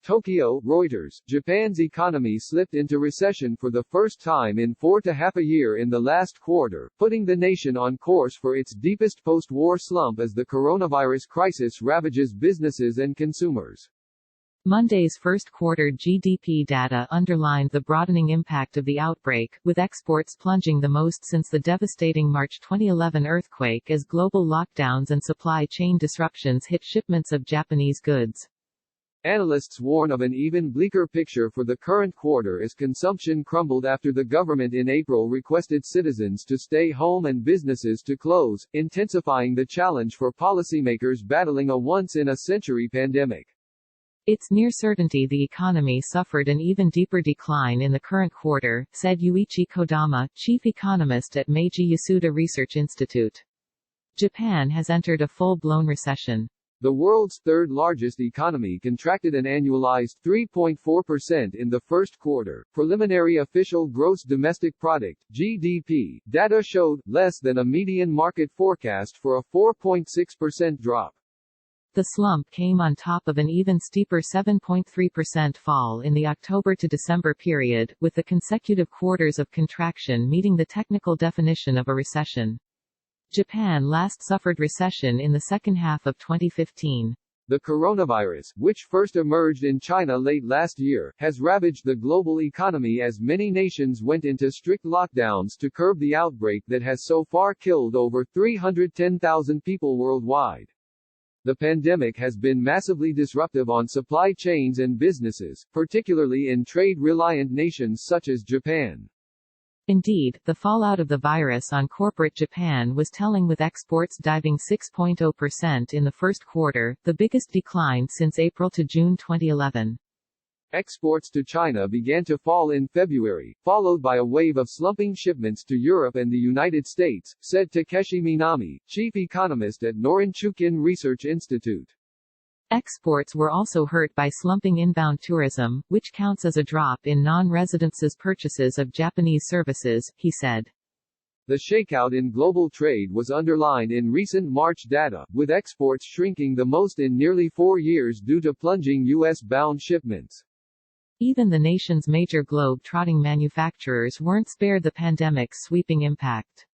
Tokyo, Reuters. Japan's economy slipped into recession for the first time in 4.5 years in the last quarter, putting the nation on course for its deepest post-war slump as the coronavirus crisis ravages businesses and consumers. Monday's first-quarter GDP data underlined the broadening impact of the outbreak, with exports plunging the most since the devastating March 2011 earthquake as global lockdowns and supply chain disruptions hit shipments of Japanese goods. Analysts warn of an even bleaker picture for the current quarter as consumption crumbled after the government in April requested citizens to stay home and businesses to close, intensifying the challenge for policymakers battling a once-in-a-century pandemic. It's near certainty the economy suffered an even deeper decline in the current quarter, said Yuichi Kodama, chief economist at Meiji Yasuda Research Institute. Japan has entered a full-blown recession. The world's third-largest economy contracted an annualized 3.4% in the first quarter. Preliminary official gross domestic product (GDP) data showed less than a median market forecast for a 4.6% drop. The slump came on top of an even steeper 7.3% fall in the October to December period, with the consecutive quarters of contraction meeting the technical definition of a recession. Japan last suffered recession in the second half of 2015. The coronavirus, which first emerged in China late last year, has ravaged the global economy as many nations went into strict lockdowns to curb the outbreak that has so far killed over 310,000 people worldwide. The pandemic has been massively disruptive on supply chains and businesses, particularly in trade-reliant nations such as Japan. Indeed, the fallout of the virus on corporate Japan was telling, with exports diving 6.0% in the first quarter, the biggest decline since April to June 2011. Exports to China began to fall in February, followed by a wave of slumping shipments to Europe and the United States, said Takeshi Minami, chief economist at Norinchukin Research Institute. Exports were also hurt by slumping inbound tourism, which counts as a drop in non-residences purchases of Japanese services, he said. The shakeout in global trade was underlined in recent March data, with exports shrinking the most in nearly 4 years due to plunging U.S.-bound shipments. Even the nation's major globe-trotting manufacturers weren't spared the pandemic's sweeping impact.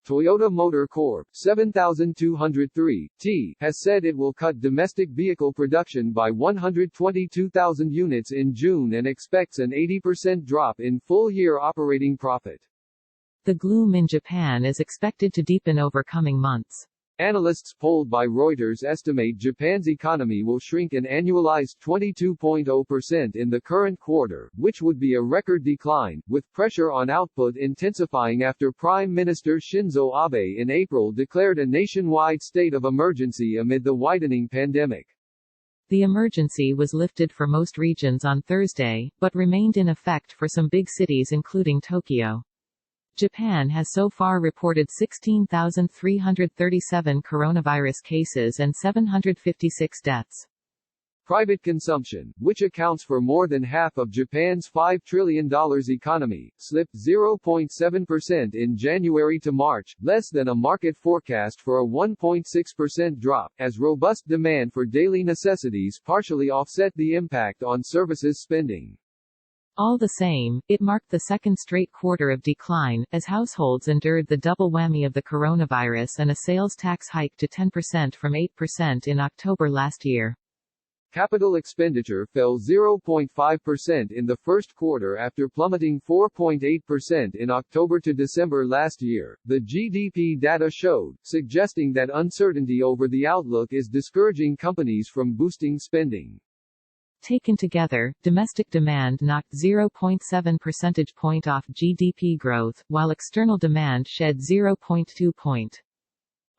Toyota Motor Corp. 7203, T, has said it will cut domestic vehicle production by 122,000 units in June and expects an 80% drop in full-year operating profit. The gloom in Japan is expected to deepen over coming months. Analysts polled by Reuters estimate Japan's economy will shrink an annualized 22.0% in the current quarter, which would be a record decline, with pressure on output intensifying after Prime Minister Shinzo Abe in April declared a nationwide state of emergency amid the widening pandemic. The emergency was lifted for most regions on Thursday, but remained in effect for some big cities including Tokyo. Japan has so far reported 16,337 coronavirus cases and 756 deaths. Private consumption, which accounts for more than half of Japan's $5 trillion economy, slipped 0.7% in January to March, less than a market forecast for a 1.6% drop, as robust demand for daily necessities partially offset the impact on services spending. All the same, it marked the second straight quarter of decline, as households endured the double whammy of the coronavirus and a sales tax hike to 10% from 8% in October last year. Capital expenditure fell 0.5% in the first quarter after plummeting 4.8% in October to December last year, the GDP data showed, suggesting that uncertainty over the outlook is discouraging companies from boosting spending. Taken together, domestic demand knocked 0.7 percentage point off GDP growth, while external demand shed 0.2 point.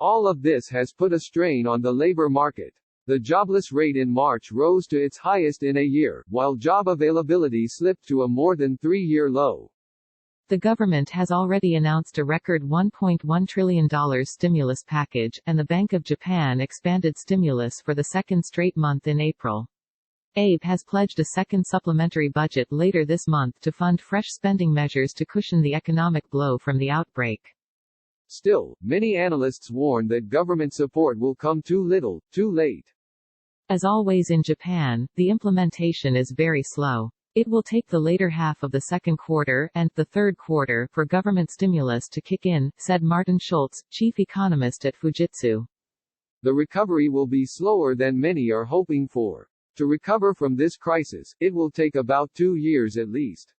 All of this has put a strain on the labor market. The jobless rate in March rose to its highest in a year, while job availability slipped to a more than 3-year low. The government has already announced a record $1.1 trillion stimulus package, and the Bank of Japan expanded stimulus for the second straight month in April. ABE has pledged a second supplementary budget later this month to fund fresh spending measures to cushion the economic blow from the outbreak. Still, many analysts warn that government support will come too little, too late. As always in Japan, the implementation is very slow. It will take the later half of the second quarter and the third quarter for government stimulus to kick in, said Martin Schulz, chief economist at Fujitsu. The recovery will be slower than many are hoping for. To recover from this crisis, it will take about 2 years at least.